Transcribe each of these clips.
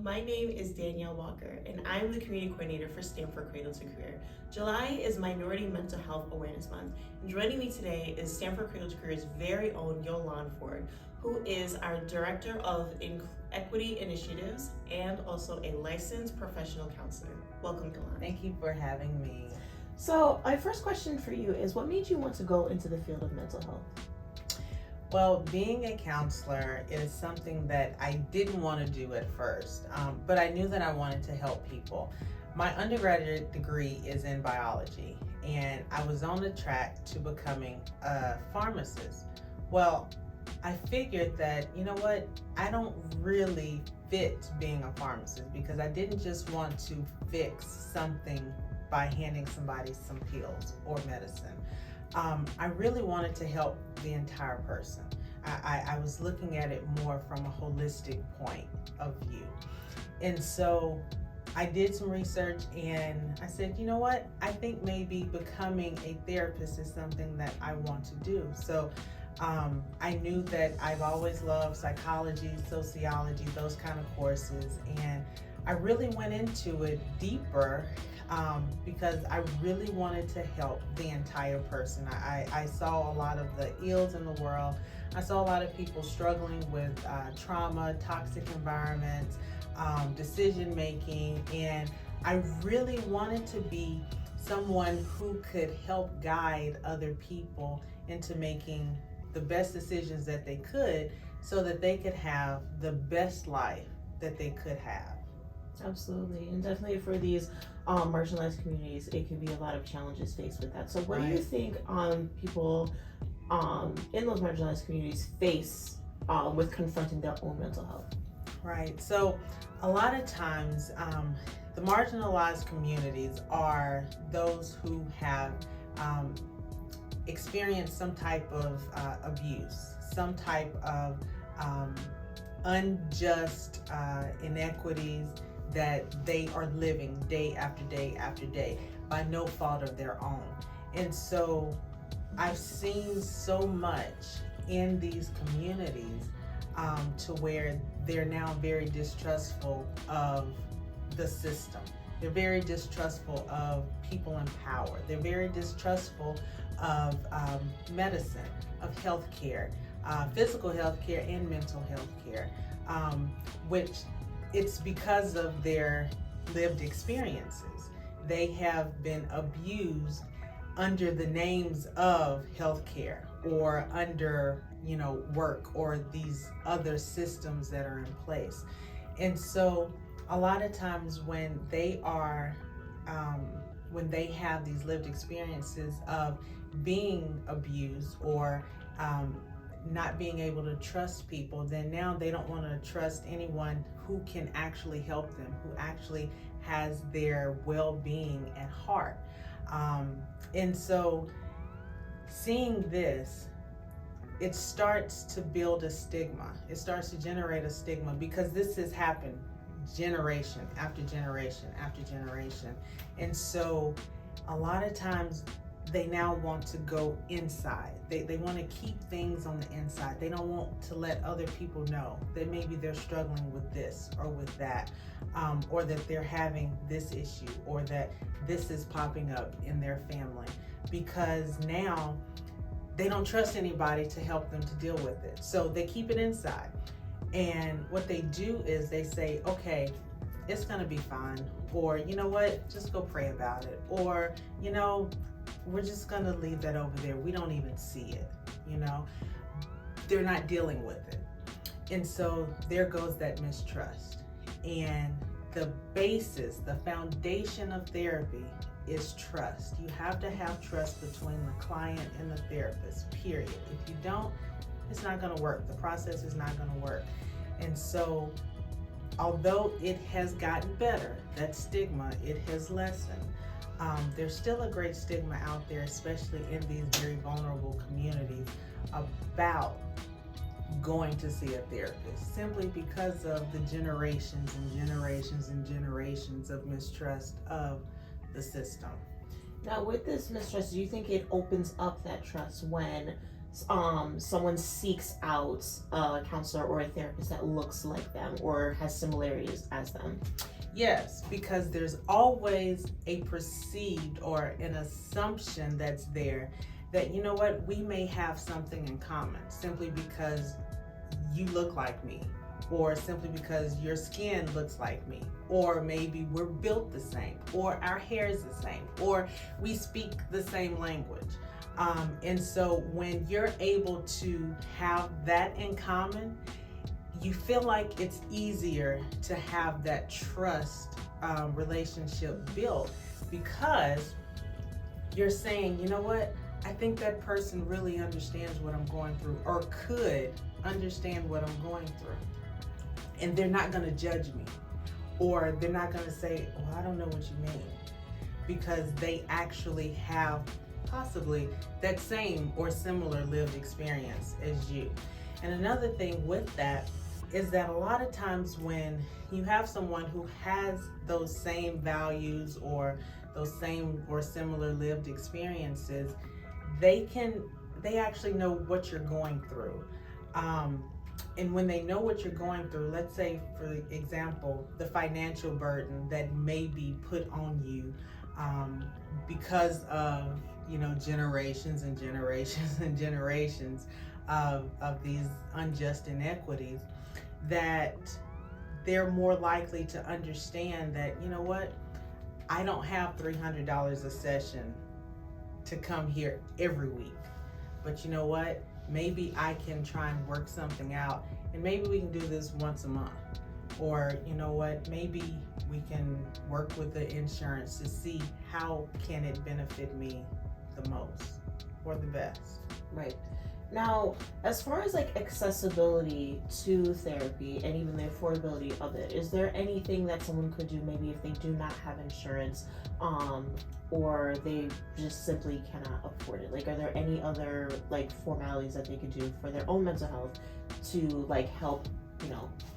my name is Danielle Walker, and I'm the Community Coordinator for Stanford Cradle to Career. July is Minority Mental Health Awareness Month, and joining me today is Stanford Cradle to Career's very own Yolande Ford, who is our Director of Equity Initiatives and also a licensed professional counselor. Welcome, Yolande. Thank you for having me. So, my first question for you is, what made you want to go into the field of mental health? Well, being a counselor is something that I didn't want to do at first, but I knew that I wanted to help people. My undergraduate degree is in biology, and I was on the track to becoming a pharmacist. Well, I figured that, you know what, I don't really fit being a pharmacist because I didn't just want to fix something by handing somebody some pills or medicine. I really wanted to help the entire person. I was looking at it more from a holistic point of view. And so I did some research and I said, you know what? I think maybe becoming a therapist is something that I want to do. So I knew that I've always loved psychology, sociology, those kind of courses. And I really went into it deeper because I really wanted to help the entire person. I saw a lot of the ills in the world. I saw a lot of people struggling with trauma, toxic environments, decision making, and I really wanted to be someone who could help guide other people into making the best decisions that they could so that they could have the best life that they could have. Absolutely, and definitely for these marginalized communities, it can be a lot of challenges faced with that. So, what do you think people in those marginalized communities face with confronting their own mental health? Right. So, a lot of times, the marginalized communities are those who have experienced some type of abuse, some type of unjust inequities that they are living day after day after day by no fault of their own. And so I've seen so much in these communities to where they're now very distrustful of the system. They're very distrustful of people in power. They're very distrustful of medicine, of healthcare, physical healthcare and mental healthcare, which it's because of their lived experiences. They have been abused under the names of healthcare or under, work or these other systems that are in place. And so a lot of times when they have these lived experiences of being abused or not being able to trust people, then now they don't want to trust anyone who can actually help them, who actually has their well-being at heart. And so seeing this, it starts to build a stigma. It starts to generate a stigma because this has happened generation after generation after generation. And so a lot of times they now want to go inside. They want to keep things on the inside. They don't want to let other people know that maybe they're struggling with this or with that, or that they're having this issue, or that this is popping up in their family, because now they don't trust anybody to help them to deal with it. So they keep it inside. And what they do is they say, okay, it's gonna be fine. Or, you know what, just go pray about it. Or, we're just gonna leave that over there. We don't even see it, They're not dealing with it. And so there goes that mistrust. And the basis, the foundation of therapy is trust. You have to have trust between the client and the therapist, period. If you don't, it's not gonna work. The process is not gonna work. And so, although it has gotten better, that stigma, it has lessened. There's still a great stigma out there, especially in these very vulnerable communities, about going to see a therapist, simply because of the generations and generations and generations of mistrust of the system. Now, with this mistrust, do you think it opens up that trust when someone seeks out a counselor or a therapist that looks like them or has similarities as them? Yes, because there's always a perceived or an assumption that's there that, you know what, we may have something in common simply because you look like me, or simply because your skin looks like me, or maybe we're built the same, or our hair is the same, or we speak the same language. And so when you're able to have that in common, you feel like it's easier to have that trust relationship built, because you're saying, you know what, I think that person really understands what I'm going through, or could understand what I'm going through. And they're not going to judge me, or they're not going to say, well, I don't know what you mean, because they actually have possibly that same or similar lived experience as you. And another thing with that is that a lot of times when you have someone who has those same values or those same or similar lived experiences, they actually know what you're going through. And when they know what you're going through, let's say, for example, the financial burden that may be put on you because of, generations and generations and generations of these unjust inequities, that they're more likely to understand that, you know what, I don't have $300 a session to come here every week. But you know what? Maybe I can try and work something out, and maybe we can do this once a month. Or you know what? Maybe we can work with the insurance to see how can it benefit me the most or the best. Right. Now, as far as like accessibility to therapy and even the affordability of it, is there anything that someone could do maybe if they do not have insurance, or they just simply cannot afford it? Like, are there any other like formalities that they could do for their own mental health to like help,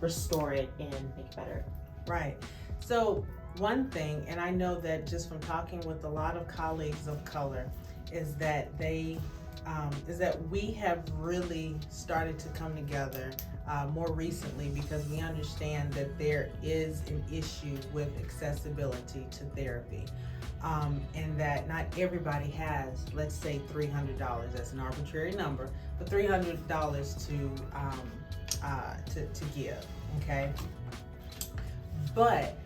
restore it and make it better? Right. So one thing, and I know that just from talking with a lot of colleagues of color, is that we have really started to come together more recently, because we understand that there is an issue with accessibility to therapy, and that not everybody has, let's say, $300. That's an arbitrary number, but $300 to give. Okay, but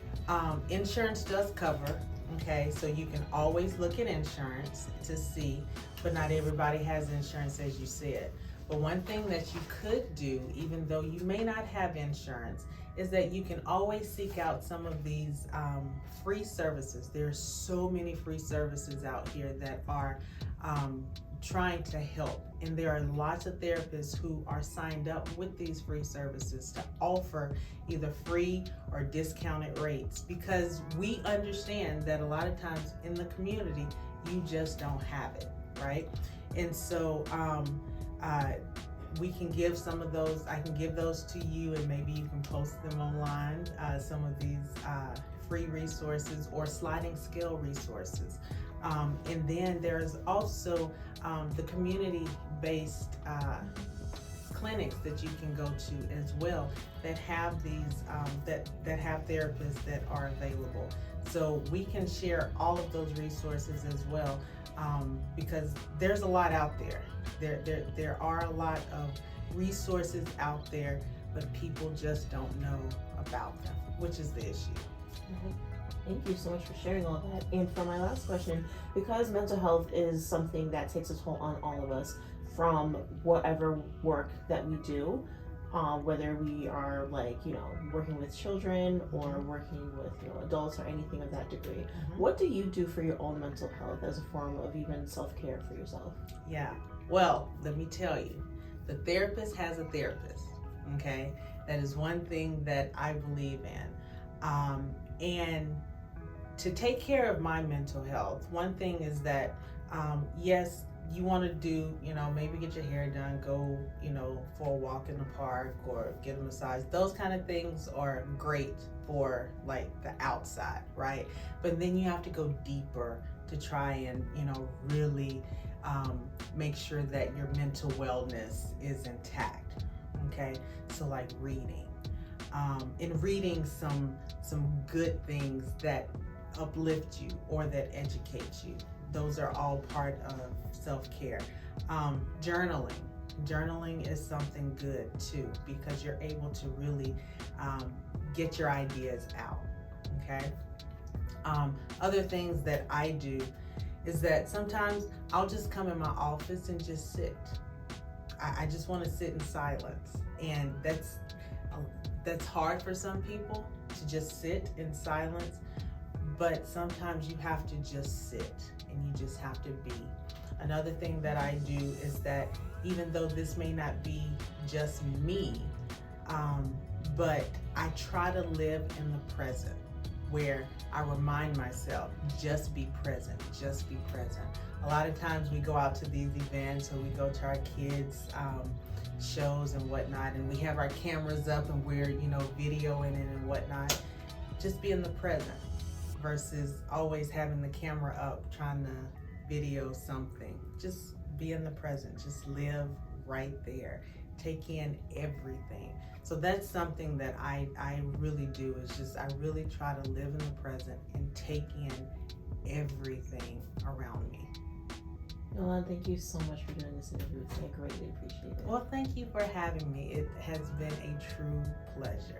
insurance does cover. Okay, so you can always look at insurance to see, but not everybody has insurance, as you said. But one thing that you could do, even though you may not have insurance, is that you can always seek out some of these free services. There's so many free services out here that are trying to help. And there are lots of therapists who are signed up with these free services to offer either free or discounted rates, because we understand that a lot of times in the community, you just don't have it, right? And so we can give some of those, I can give those to you, and maybe you can post them online, some of these free resources or sliding scale resources. And then there's also the community-based clinics that you can go to as well, that have these that have therapists that are available. So we can share all of those resources as well, because there's a lot out there. There are a lot of resources out there, but people just don't know about them, which is the issue. Mm-hmm. Thank you so much for sharing all that. And for my last question, because mental health is something that takes a toll on all of us from whatever work that we do, whether we are working with children or working with adults or anything of that degree, Mm-hmm. what do you do for your own mental health as a form of even self-care for yourself? Yeah, well, let me tell you, the therapist has a therapist, okay? That is one thing that I believe in. And to take care of my mental health, one thing is that, yes, you want to do, maybe get your hair done, go, for a walk in the park or get a massage. Those kind of things are great for like the outside, right? But then you have to go deeper to try and, really make sure that your mental wellness is intact. Okay, so like reading, and reading some good things that uplift you or that educate you. Those are all part of self-care. Journaling is something good too, because you're able to really get your ideas out. Okay. Other things that I do is that sometimes I'll just come in my office and just sit. I just want to sit in silence, and that's hard for some people to just sit in silence. But sometimes you have to just sit and you just have to be. Another thing that I do is that even though this may not be just me, but I try to live in the present, where I remind myself, just be present, just be present. A lot of times we go out to these events or we go to our kids' shows and whatnot, and we have our cameras up and we're, videoing it and whatnot. Just be in the present versus always having the camera up trying to video something. Just be in the present, just live right there. Take in everything. So that's something that I really do, is just I really try to live in the present and take in everything around me. Yolanda, thank you so much for doing this interview with me. I greatly appreciate it. Well, thank you for having me. It has been a true pleasure.